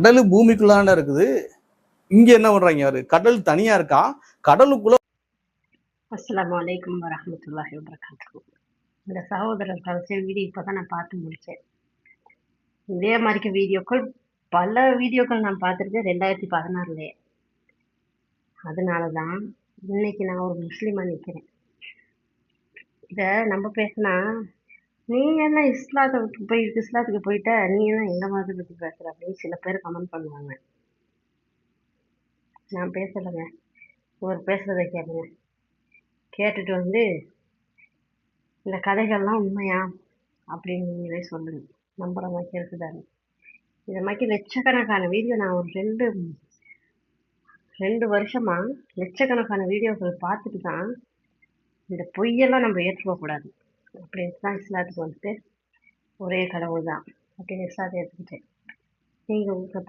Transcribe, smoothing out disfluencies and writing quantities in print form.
கடல் பூமிக்குள்ளாண்ட இருக்குது. இங்க என்ன பண்றாங்க அவரு? கடல் தனியா இருக்கா? கடலுக்குள்ள அஸ்ஸலாமு அலைக்கும் வரஹ்மத்துல்லாஹி வபரகாத்துஹு. இந்த சகோதரர் கடைசி வீடியோ இப்பதான் நான் பார்த்து முடிச்சேன். இதே மாதிரிக்கு வீடியோக்கள் பல வீடியோக்கள் நான் பார்த்துருக்கேன் 2016லயே. அதனாலதான் இன்னைக்கு நான் ஒரு முஸ்லீமா நிக்கிறேன். இத நம்ம பேசினா நீ என்ன இஸ்லாத்துக்கு போயிட்ட, நீ என்ன எங்க மதத்தை பத்தி பேசுற அப்படின்னு சில பேர் கமெண்ட் பண்ணுவாங்க. நான் பேசலைங்க. ஒரு பேசுறதை கேளுங்க. கேட்டுட்டு இந்த கதைகள்லாம் உண்மையா அப்படின்னு நீங்களே சொல்லுங்க. நம்புற மாதிரி இருக்குதான்னு. இதை மாதிரி லட்சக்கணக்கான வீடியோ நான் ஒரு ரெண்டு வருஷமா லட்சக்கணக்கான வீடியோக்கள் பார்த்துட்டு தான் இந்த பொய்யெல்லாம் நம்ம ஏற்றுக்க கூடாது அப்படின்னு தான் இஸ்லாத்துக்கு ஒரே கடவுள் தான் அப்படின்னு இஸ்லாத்தை ஏற்றுக்கிட்டேன். நீங்க உங்களுக்கு